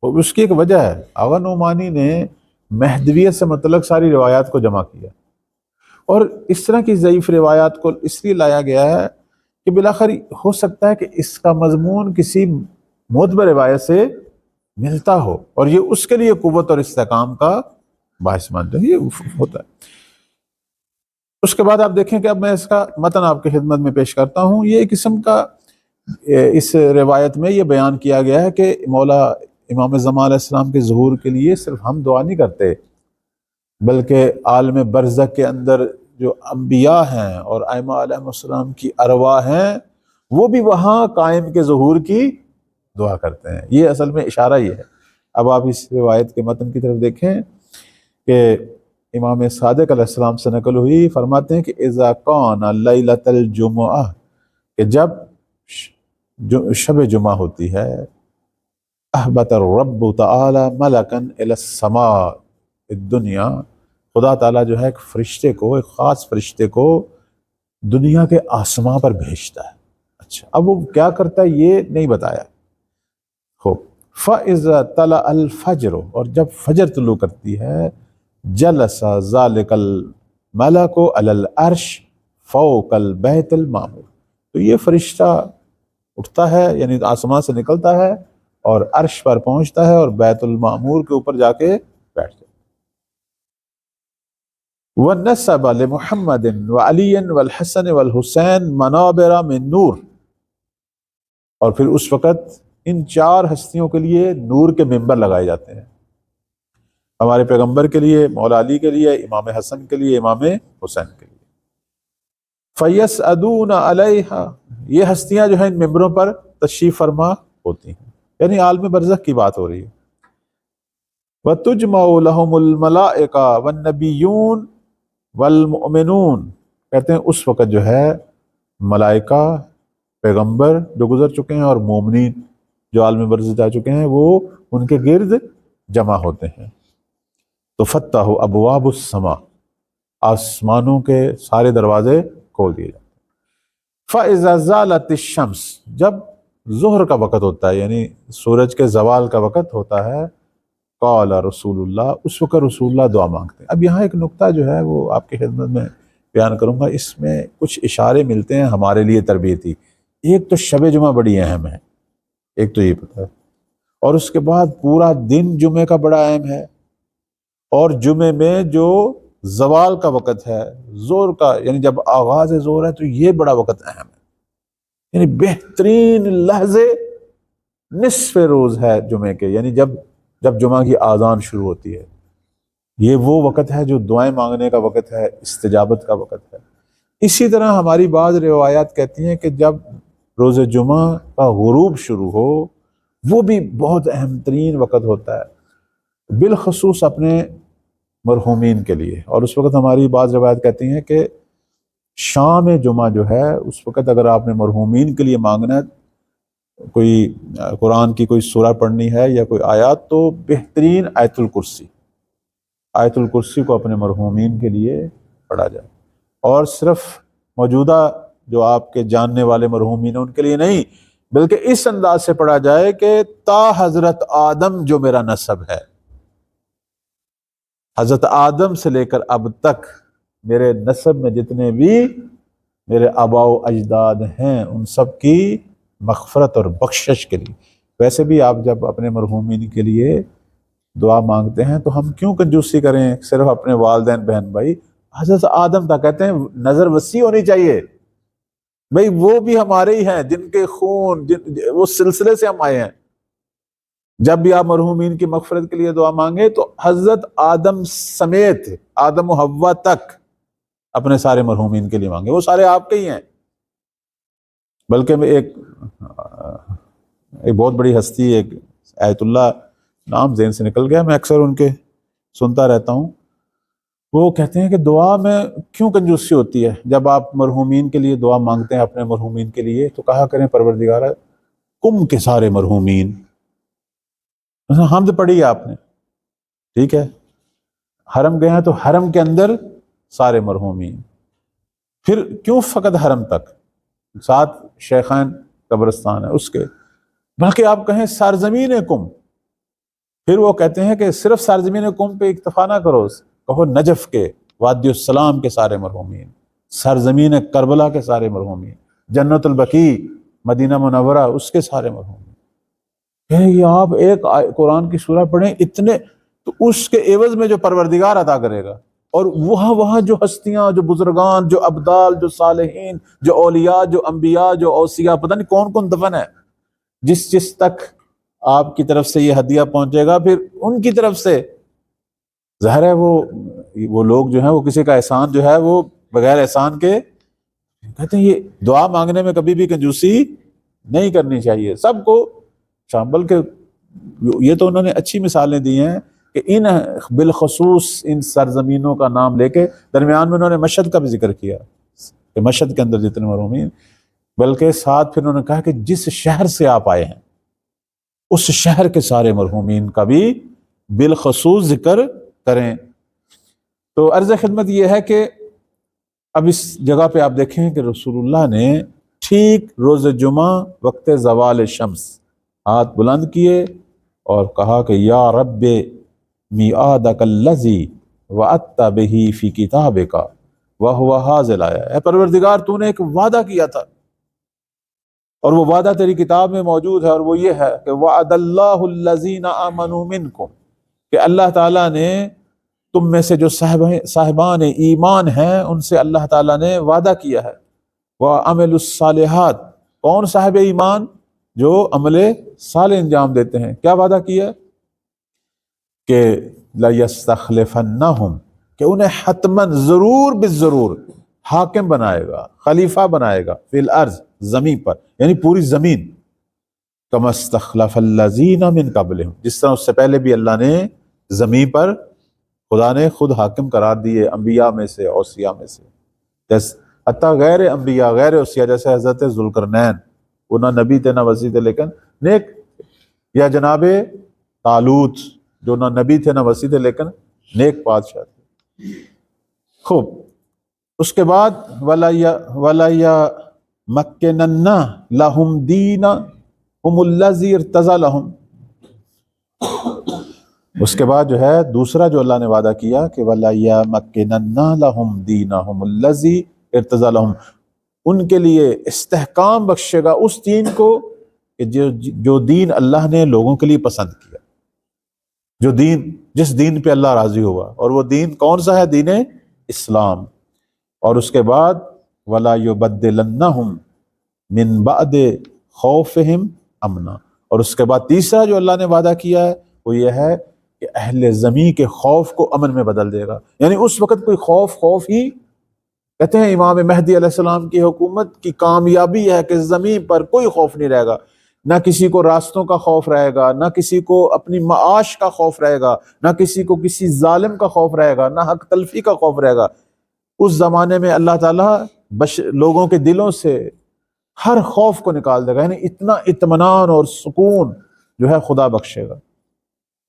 اور اس کی ایک وجہ ہے، آغا نعمانی نے مہدویت سے متعلق ساری روایات کو جمع کیا، اور اس طرح کی ضعیف روایات کو اس لیے لایا گیا ہے کہ بالآخر ہو سکتا ہے کہ اس کا مضمون کسی معتبر روایت سے ملتا ہو، اور یہ اس کے لیے قوت اور استحکام کا باعث مانتے ہیں، یہ ہوتا ہے۔ اس کے بعد آپ دیکھیں کہ اب میں اس کا متن آپ کی خدمت میں پیش کرتا ہوں۔ یہ قسم کا اس روایت میں یہ بیان کیا گیا ہے کہ مولا امام زمان علیہ السلام کے ظہور کے لیے صرف ہم دعا نہیں کرتے، بلکہ عالم برزخ کے اندر جو انبیاء ہیں اور ائمہ علیہ السلام کی ارواح ہیں، وہ بھی وہاں قائم کے ظہور کی دعا کرتے ہیں۔ یہ اصل میں اشارہ یہ ہے۔ اب آپ اس روایت کے متن کی طرف دیکھیں کہ امام صادق علیہ السلام سے نقل ہوئی، فرماتے ہیں کہ اذا کان لیلۃ الجمعہ، کہ جب شب جمعہ ہوتی ہے، احبط الرب تعالی ملکا الی السماء الدنیا، خدا تعالیٰ جو ہے ایک فرشتے کو، ایک خاص فرشتے کو دنیا کے آسمان پر بھیجتا ہے۔ اچھا، اب وہ کیا کرتا ہے یہ نہیں بتایا۔ فَإِذَا طَلَعَ الْفَجْرُ، اور جب فجر طلوع کرتی ہے، جلس ذلك الملک علی العرش فوق البیت المعمور، تو یہ فرشتہ اٹھتا ہے، یعنی آسمان سے نکلتا ہے اور عرش پر پہنچتا ہے اور بیت المعمور کے اوپر جا کے بیٹھ جاتا ہے۔ وَنَسَبَ لِمُحَمَّدٍ وَعَلِيٍّ وَالْحَسَنِ وَالْحُسَيْنِ مَنَابِرَ مِن نور، اور پھر اس وقت ان چار ہستیوں کے لیے نور کے ممبر لگائے جاتے ہیں، ہمارے پیغمبر کے لیے، مولا علی کے لیے، امام حسن کے لیے، امام حسین کے لیے۔ فَيَسْعَدُونَ عَلَيْهَا، یہ ہستیاں جو ہیں ان ممبروں پر تشریف فرما ہوتی ہیں، یعنی عالم برزخ کی بات ہو رہی ہے۔ وَتُجْمَعُ لَهُمُ الْمَلَائِكَةُ وَالنَّبِيُّونَ وَالْمُؤْمِنُونَ، کہتے ہیں اس وقت جو ہے ملائکہ، پیغمبر جو گزر چکے ہیں اور مومنین جو عالم برزخ جا چکے ہیں، وہ ان کے گرد جمع ہوتے ہیں۔ تو فتح ابواب السماء، آسمانوں کے سارے دروازے کھول دیے جاتے ہیں۔ فَإِذَا زَالَتِ الشَّمْسُ، جب ظہر کا وقت ہوتا ہے، یعنی سورج کے زوال کا وقت ہوتا ہے، قال رسول اللہ، اس وقت رسول اللہ دعا مانگتے ہیں۔ اب یہاں ایک نقطہ جو ہے وہ آپ کی خدمت میں بیان کروں گا، اس میں کچھ اشارے ملتے ہیں ہمارے لیے تربیتی۔ ایک تو شب جمعہ بڑی اہم ہے، ایک تو یہ پتہ ہے، اور اس کے بعد پورا دن جمعے کا بڑا اہم ہے، اور جمعے میں جو زوال کا وقت ہے، زور کا، یعنی جب آغاز زور ہے تو یہ بڑا وقت اہم ہے، یعنی بہترین لحظے نصف روز ہے جمعے کے، یعنی جب جمعہ کی آذان شروع ہوتی ہے، یہ وہ وقت ہے جو دعائیں مانگنے کا وقت ہے، استجابت کا وقت ہے۔ اسی طرح ہماری بعض روایات کہتی ہیں کہ جب روز جمعہ کا غروب شروع ہو، وہ بھی بہت اہم ترین وقت ہوتا ہے، بالخصوص اپنے مرحومین کے لیے۔ اور اس وقت ہماری بعض روایت کہتی ہیں کہ شام جمعہ جو ہے اس وقت اگر آپ نے مرحومین کے لیے مانگنا ہے، کوئی قرآن کی کوئی سورہ پڑھنی ہے یا کوئی آیات، تو بہترین آیت الکرسی، آیت الکرسی کو اپنے مرحومین کے لیے پڑھا جائے، اور صرف موجودہ جو آپ کے جاننے والے مرحومین ہیں ان کے لیے نہیں، بلکہ اس انداز سے پڑھا جائے کہ تا حضرت آدم جو میرا نسب ہے، حضرت آدم سے لے کر اب تک میرے نسب میں جتنے بھی میرے آباء و اجداد ہیں ان سب کی مغفرت اور بخشش کے لیے۔ ویسے بھی آپ جب اپنے مرحومین کے لیے دعا مانگتے ہیں تو ہم کیوں کنجوسی کریں صرف اپنے والدین بہن بھائی؟ حضرت آدم تک کہتے ہیں نظر وسیع ہونی چاہیے، بھائی وہ بھی ہمارے ہی ہیں، جن کے خون وہ سلسلے سے ہم آئے ہیں۔ جب بھی آپ مرحومین کی مغفرت کے لیے دعا مانگے تو حضرت آدم سمیت آدم و حوا تک اپنے سارے مرحومین کے لیے مانگے، وہ سارے آپ کے ہی ہیں۔ بلکہ میں ایک بہت بڑی ہستی، ایک آیت اللہ نام ذہن سے نکل گیا، میں اکثر ان کے سنتا رہتا ہوں، وہ کہتے ہیں کہ دعا میں کیوں کنجوسی ہوتی ہے؟ جب آپ مرحومین کے لیے دعا مانگتے ہیں اپنے مرحومین کے لیے تو کہا کریں پروردگارہ کم کے سارے مرحومین، حمد پڑھی آپ نے، ٹھیک ہے، حرم گئے ہیں تو حرم کے اندر سارے مرحومین، پھر کیوں فقط حرم تک؟ ساتھ شیخین قبرستان ہے اس کے، بلکہ آپ کہیں سرزمین کم، پھر وہ کہتے ہیں کہ صرف سرزمین کم پہ اکتفا نہ کرو، کہو نجف کے وادی السلام کے سارے مرحومین، سرزمین کربلا کے سارے مرحومین، جنت البقیع مدینہ منورہ اس کے سارے مرحومین۔ کہ آپ ایک قرآن کی سورہ پڑھیں اتنے، تو اس کے عوض میں جو پروردگار عطا کرے گا، اور وہاں جو ہستیاں، جو بزرگان، جو ابدال، جو صالحین، جو اولیاء، جو انبیاء، جو اوصیاء، پتہ نہیں کون کون دفن ہے، جس تک آپ کی طرف سے یہ ہدیہ پہنچے گا پھر ان کی طرف سے، ظاہر ہے وہ لوگ جو ہیں وہ کسی کا احسان جو ہے وہ بغیر احسان کے، کہتے ہیں یہ دعا مانگنے میں کبھی بھی کنجوسی نہیں کرنی چاہیے، سب کو شامل کے۔ یہ تو انہوں نے اچھی مثالیں دی ہیں کہ ان بالخصوص ان سرزمینوں کا نام لے کے، درمیان میں انہوں نے مشہد کا بھی ذکر کیا کہ مشہد کے اندر جتنے مرحومین، بلکہ ساتھ پھر انہوں نے کہا کہ جس شہر سے آپ آئے ہیں اس شہر کے سارے مرحومین کا بھی بالخصوص ذکر کریں۔ تو عرض خدمت یہ ہے کہ اب اس جگہ پہ آپ دیکھیں کہ رسول اللہ نے ٹھیک روز جمعہ وقت زوال شمس ہاتھ بلند کیے اور کہا کہ یا رب میعادک الذی وعدت بہ فی کتابک وہو حاضر آیا، اے پروردگار تو نے ایک وعدہ کیا تھا اور وہ وعدہ تیری کتاب میں موجود ہے، اور وہ یہ ہے کہ وعد اللہ الذین آمنوا منکم، کہ اللہ تعالیٰ نے تم میں سے جو صاحبان ایمان ہیں ان سے اللہ تعالیٰ نے وعدہ کیا ہے، وعملوا الصالحات، کون صاحب ایمان؟ جو عمل صالح انجام دیتے ہیں۔ کیا وعدہ کیا؟ کہ لَيَسْتَخْلِفَنَّهُمْ، کہ انہیں حتماً ضرور بالضرور حاکم بنائے گا، خلیفہ بنائے گا، فی الارض، زمین پر، یعنی پوری زمین، كَمَا اسْتَخْلَفَ الَّذِينَ مِن قَبْلِهِمْ، جس طرح اس سے پہلے بھی اللہ نے زمین پر خدا نے خود حاکم قرار دیے انبیاء میں سے، اوصیاء میں سے، جیسے حتیٰ غیر انبیاء، غیر اوصیاء، جیسے حضرت ذوالقرنین، وہ نہ نبی تھے نہ وصی تھے لیکن نیک، یا جناب طالوت جو نہ نبی تھے نہ وصی تھے لیکن نیک بادشاہ تھے۔ خوب، اس کے بعد وَلَا مَكِّنَنَّ لَهُمْ دِينَهُمُ الَّذِي ارْتَضَىٰ لَهُمْ، اس کے بعد جو ہے دوسرا جو اللہ نے وعدہ کیا کہ وَلَا مَكِّنَنَّ لَهُمْ دِينَهُمُ الَّذِي ارْتَضَىٰ لَهُمْ، ان کے لیے استحکام بخشے گا اس دین کو کہ جو دین اللہ نے لوگوں کے لیے پسند کیا، جو دین، جس دین پہ اللہ راضی ہوا، اور وہ دین کون سا ہے؟ دین اسلام۔ اور اس کے بعد وَلَا يُبَدِّلَنَّهُمْ مِن بَعْدِ خَوْفِهِمْ امنا، اور اس کے بعد تیسرا جو اللہ نے وعدہ کیا ہے وہ یہ ہے کہ اہل زمین کے خوف کو امن میں بدل دے گا، یعنی اس وقت کوئی خوف ہی کہتے ہیں امام مہدی علیہ السلام کی حکومت کی کامیابی ہے کہ زمین پر کوئی خوف نہیں رہے گا، نہ کسی کو راستوں کا خوف رہے گا، نہ کسی کو اپنی معاش کا خوف رہے گا، نہ کسی کو کسی ظالم کا خوف رہے گا، نہ حق تلفی کا خوف رہے گا۔ اس زمانے میں اللہ تعالیٰ لوگوں کے دلوں سے ہر خوف کو نکال دے گا، یعنی اتنا اطمینان اور سکون جو ہے خدا بخشے گا،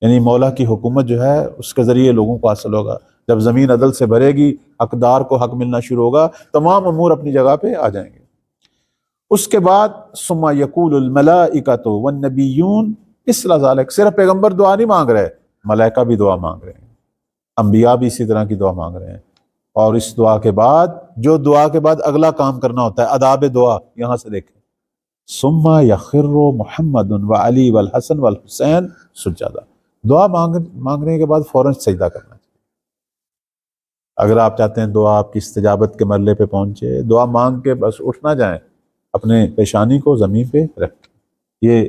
یعنی مولا کی حکومت جو ہے اس کے ذریعے لوگوں کو حاصل ہوگا۔ جب زمین عدل سے بھرے گی، حقدار کو حق ملنا شروع ہوگا، تمام امور اپنی جگہ پہ آ جائیں گے۔ اس کے بعد ثم یقول الملائکۃ والنبیون مثل ذلک، صرف پیغمبر دعا نہیں مانگ رہے، ملائکہ بھی دعا مانگ رہے ہیں، انبیاء بھی اسی طرح کی دعا مانگ رہے ہیں۔ اور اس دعا کے بعد، جو دعا کے بعد اگلا کام کرنا ہوتا ہے، آداب دعا یہاں سے دیکھیں، ثم یخر محمد وعلی والحسن والحسین سجدا، دعا مانگنے کے بعد فوراً سجدہ کرنا چاہیے۔ اگر آپ چاہتے ہیں دعا آپ کی استجابت کے مرحلے پہ پہنچے، دعا مانگ کے بس اٹھ نہ جائیں، اپنے پیشانی کو زمین پہ رکھیں۔ یہ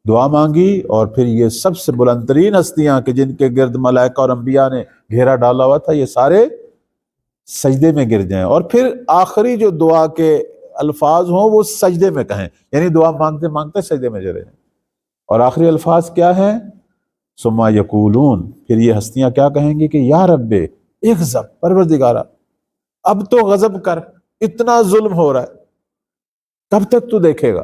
دعا مانگی اور پھر یہ سب سے بلند ترین ہستیاں کہ جن کے گرد ملائکہ اور انبیاء نے گھیرا ڈالا ہوا تھا، یہ سارے سجدے میں گر جائیں، اور پھر آخری جو دعا کے الفاظ ہوں وہ سجدے میں کہیں، یعنی دعا مانگتے مانگتے سجدے میں چلے جائیں۔ اور آخری الفاظ کیا ہیں؟ ثم یقولون، پھر یہ ہستیاں کیا کہیں گی کہ یا رب اغضب، پروردگارا اب تو غضب کر، اتنا ظلم ہو رہا ہے، کب تک تو دیکھے گا؟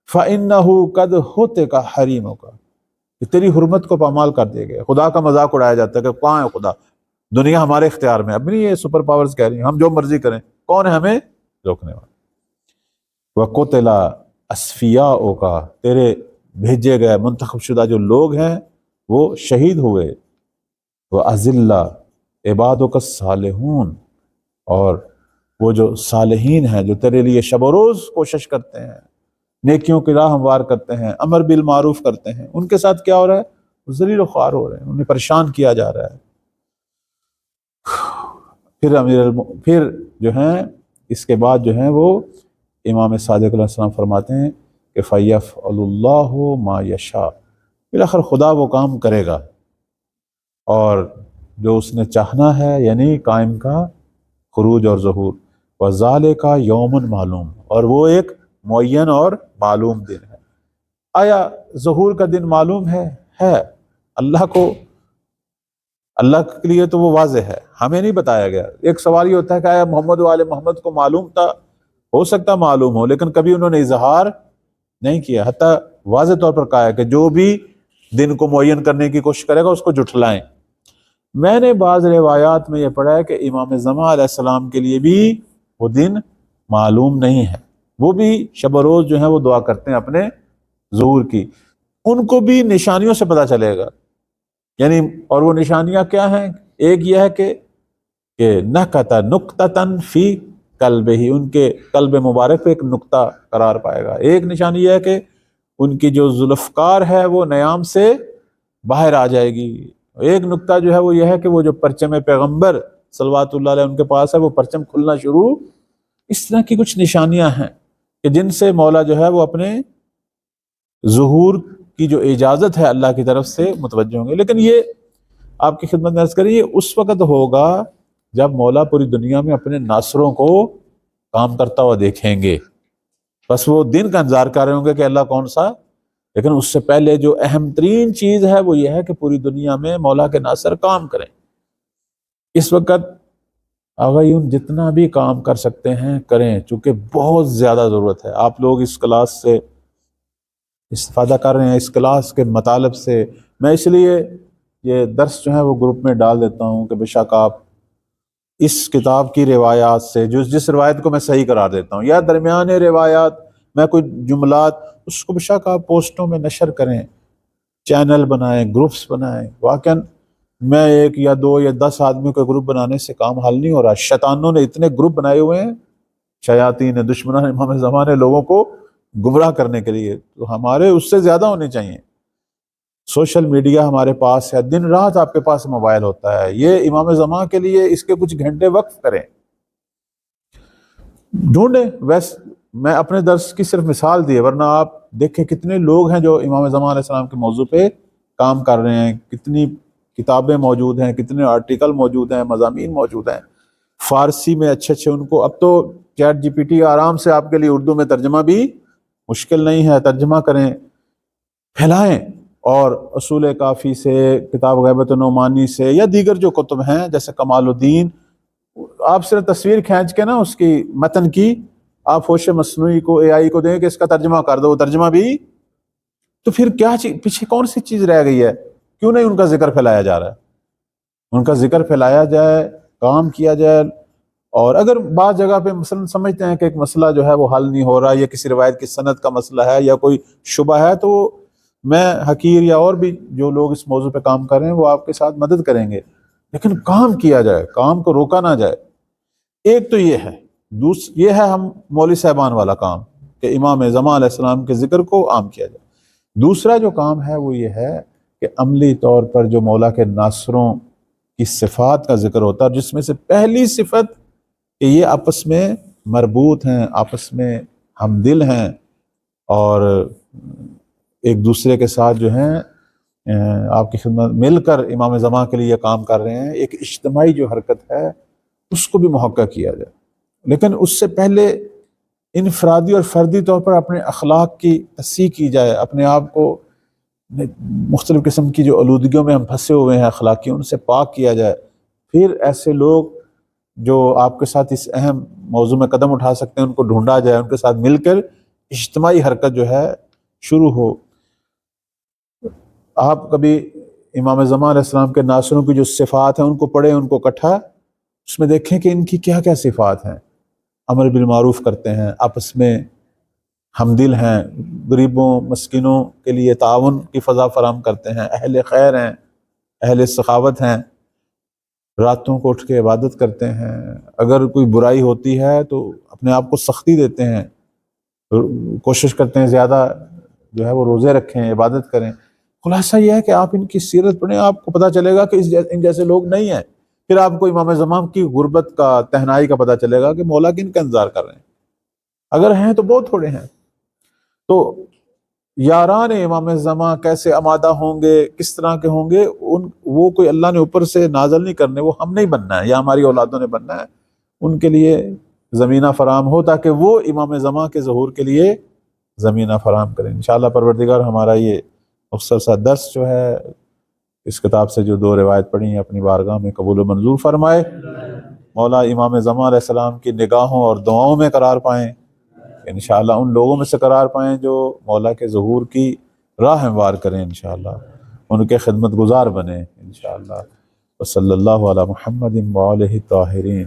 فَإِنَّهُ قَدْ هُتِكَ حَرِيمُكَ، تیری حرمت کو پامال کر دے گئے۔ خدا کا مذاق اڑایا جاتا ہے کہ کہاں ہے خدا، دنیا ہمارے اختیار میں، اب نہیں یہ سپر پاورز کہہ رہی ہیں ہم جو مرضی کریں، کون ہے ہمیں روکنے والا؟ وَقُتِلَ أَصْفِيَاؤُكَ، تیرے بھیجے گئے منتخب شدہ جو لوگ ہیں وہ شہید ہوئے۔ وَأَذِلَّ عِبَادُكَ الصَّالِحُونَ، اور وہ جو صالحین ہیں جو تیرے لیے شب و روز کوشش کرتے ہیں، نیکیوں کی راہ ہموار کرتے ہیں، امر بالمعروف کرتے ہیں، ان کے ساتھ کیا ہو رہا ہے؟ وہ ذلیل و خوار ہو رہے ہیں، انہیں پریشان کیا جا رہا ہے۔ پھر جو ہیں اس کے بعد جو ہیں وہ امام صادق علیہ السلام فرماتے ہیں کہ فَيَفْعَلُ اللَّهُ مَا يَشَاءُ، بالآخر خدا وہ کام کرے گا اور جو اس نے چاہنا ہے، یعنی قائم کا خروج اور ظہور۔ وَذَلِكَ يَوْمٌ معلوم، اور وہ ایک معین اور معلوم دن ہے۔ آیا ظہور کا دن معلوم ہے اللہ کو؟ اللہ کے لیے تو وہ واضح ہے، ہمیں نہیں بتایا گیا۔ ایک سوال یہ ہوتا ہے کہ آیا محمد والے محمد کو معلوم تھا؟ ہو سکتا معلوم ہو، لیکن کبھی انہوں نے اظہار نہیں کیا، حتیٰ واضح طور پر کہا ہے کہ جو بھی دن کو معین کرنے کی کوشش کرے گا اس کو جھٹلائیں۔ میں نے بعض روایات میں یہ پڑھا ہے کہ امام زمان علیہ السلام کے لیے بھی وہ دن معلوم نہیں ہے، وہ بھی شب و روز جو ہے وہ دعا کرتے ہیں اپنے ظہور کی، ان کو بھی نشانیوں سے پتہ چلے گا، یعنی اور وہ نشانیاں کیا ہیں؟ ایک یہ ہے کہ نکتہ نقطتاً فی قلبہ، ان کے قلب مبارک پہ ایک نقطہ قرار پائے گا۔ ایک نشانی یہ ہے کہ ان کی جو ذوالفقار ہے وہ نیام سے باہر آ جائے گی۔ ایک نقطہ جو ہے وہ یہ ہے کہ وہ جو پرچم پیغمبر صلوات اللہ علیہ ان کے پاس ہے وہ پرچم کھلنا شروع۔ اس طرح کی کچھ نشانیاں ہیں کہ جن سے مولا جو ہے وہ اپنے ظہور کی جو اجازت ہے اللہ کی طرف سے متوجہ ہوں گے۔ لیکن یہ آپ کی خدمت میں عرض کریں، یہ اس وقت ہوگا جب مولا پوری دنیا میں اپنے ناصروں کو کام کرتا ہوا دیکھیں گے، بس وہ دن کا انتظار کر رہے ہوں گے کہ اللہ کون سا۔ لیکن اس سے پہلے جو اہم ترین چیز ہے وہ یہ ہے کہ پوری دنیا میں مولا کے ناصر کام کریں۔ اس وقت آغایون جتنا بھی کام کر سکتے ہیں کریں، چونکہ بہت زیادہ ضرورت ہے۔ آپ لوگ اس کلاس سے استفادہ کر رہے ہیں، اس کلاس کے مطالب سے، میں اس لیے یہ درس جو ہے وہ گروپ میں ڈال دیتا ہوں کہ بے شک آپ اس کتاب کی روایات سے جس روایت کو میں صحیح قرار دیتا ہوں یا درمیان روایات میں کوئی جملات، اس کو بے شک آپ پوسٹوں میں نشر کریں، چینل بنائیں، گروپس بنائیں۔ واقعاً میں ایک یا دو یا 10 آدمیوں کا گروپ بنانے سے کام حل نہیں ہو رہا، شیطانوں نے اتنے گروپ بنائے ہوئے ہیں، شیاطین دشمنان امام زمان نے لوگوں کو گمراہ کرنے کے لیے، تو ہمارے اس سے زیادہ ہونے چاہیے۔ سوشل میڈیا ہمارے پاس ہے، دن رات آپ کے پاس موبائل ہوتا ہے، یہ امام زمان کے لیے اس کے کچھ گھنٹے وقف کریں، ڈھونڈیں۔ ویسے میں اپنے درس کی صرف مثال دی ہے، ورنہ آپ دیکھیں کتنے لوگ ہیں جو امام زمان علیہ السلام کے موضوع پہ کام کر رہے ہیں، کتنی کتابیں موجود ہیں، کتنے آرٹیکل موجود ہیں، مضامین موجود ہیں۔ فارسی میں اچھے اچھے ان کو، اب تو چیٹ جی پی ٹی آرام سے آپ کے لیے اردو میں ترجمہ بھی مشکل نہیں ہے، ترجمہ کریں، پھیلائیں، اور اصول کافی سے، کتاب غیبت نعمانی سے، یا دیگر جو کتب ہیں جیسے کمال الدین، آپ صرف تصویر کھینچ کے نا اس کی متن کی آپ ہوش مصنوعی کو، اے آئی کو دیں کہ اس کا ترجمہ کر دو، وہ ترجمہ بھی، تو پھر کیا چیز پیچھے کون سی چیز رہ گئی ہے؟ کیوں نہیں ان کا ذکر پھیلایا جا رہا ہے؟ ان کا ذکر پھیلایا جائے، کام کیا جائے. اور اگر بعض جگہ پہ مثلا سمجھتے ہیں کہ ایک مسئلہ جو ہے وہ حل نہیں ہو رہا، یا کسی روایت کی سند کا مسئلہ ہے، یا کوئی شبہ ہے، تو میں حقیر یا اور بھی جو لوگ اس موضوع پہ کام کر رہے ہیں وہ آپ کے ساتھ مدد کریں گے، لیکن کام کیا جائے، کام کو روکا نہ جائے. ایک تو یہ ہے، یہ ہے ہم مولوی صاحبان والا کام کہ امام زمان علیہ السلام کے ذکر کو عام کیا جائے. دوسرا جو کام ہے وہ یہ ہے کہ عملی طور پر جو مولا کے ناصروں کی صفات کا ذکر ہوتا ہے، جس میں سے پہلی صفت کہ یہ آپس میں مربوط ہیں، آپس میں ہمدل ہیں، اور ایک دوسرے کے ساتھ جو ہیں آپ کی خدمت مل کر امام زمان کے لیے یہ کام کر رہے ہیں. ایک اجتماعی جو حرکت ہے اس کو بھی محقق کیا جائے، لیکن اس سے پہلے انفرادی اور فردی طور پر اپنے اخلاق کی تصحیح کی جائے، اپنے آپ کو مختلف قسم کی جو آلودگیوں میں ہم پھنسے ہوئے ہیں اخلاقی، ان سے پاک کیا جائے. پھر ایسے لوگ جو آپ کے ساتھ اس اہم موضوع میں قدم اٹھا سکتے ہیں ان کو ڈھونڈا جائے، ان کے ساتھ مل کر اجتماعی حرکت جو ہے شروع ہو. آپ کبھی امام زمان علیہ السلام کے ناصروں کی جو صفات ہیں ان کو پڑھیں، ان کو اکٹھا اس میں دیکھیں کہ ان کی کیا کیا صفات ہیں. امر بالمعروف کرتے ہیں، آپس میں ہمدل ہیں، غریبوں مسکینوں کے لیے تعاون کی فضا فراہم کرتے ہیں، اہل خیر ہیں، اہل سخاوت ہیں، راتوں کو اٹھ کے عبادت کرتے ہیں، اگر کوئی برائی ہوتی ہے تو اپنے آپ کو سختی دیتے ہیں، کوشش کرتے ہیں زیادہ جو ہے وہ روزے رکھیں، عبادت کریں. خلاصہ یہ ہے کہ آپ ان کی سیرت پڑھیں، آپ کو پتہ چلے گا کہ ان جیسے لوگ نہیں ہیں. پھر آپ کو امام زمان کی غربت کا، تنہائی کا پتہ چلے گا کہ مولا کن کا انتظار کر رہے ہیں، اگر ہیں تو بہت تھوڑے ہیں. تو یاران امام زمان کیسے آمادہ ہوں گے، کس طرح کے ہوں گے، وہ کوئی اللہ نے اوپر سے نازل نہیں کرنے، وہ ہم نہیں بننا ہے یا ہماری اولادوں نے بننا ہے. ان کے لیے زمینہ فراہم ہو تاکہ وہ امام زمان کے ظہور کے لیے زمینہ فراہم کریں. انشاءاللہ پروردگار ہمارا یہ مختصر سا درس جو ہے اس کتاب سے جو 2 روایت پڑھی ہیں اپنی بارگاہ میں قبول و منظور فرمائے. مولا امام زمان علیہ السلام کی نگاہوں اور دعاؤں میں قرار پائیں، انشاءاللہ ان لوگوں میں سے قرار پائیں جو مولا کے ظہور کی راہ ہموار کریں، انشاءاللہ ان کے خدمت گزار بنیں انشاءاللہ. وصلی اللہ علی محمد وآلہ الطاہرین.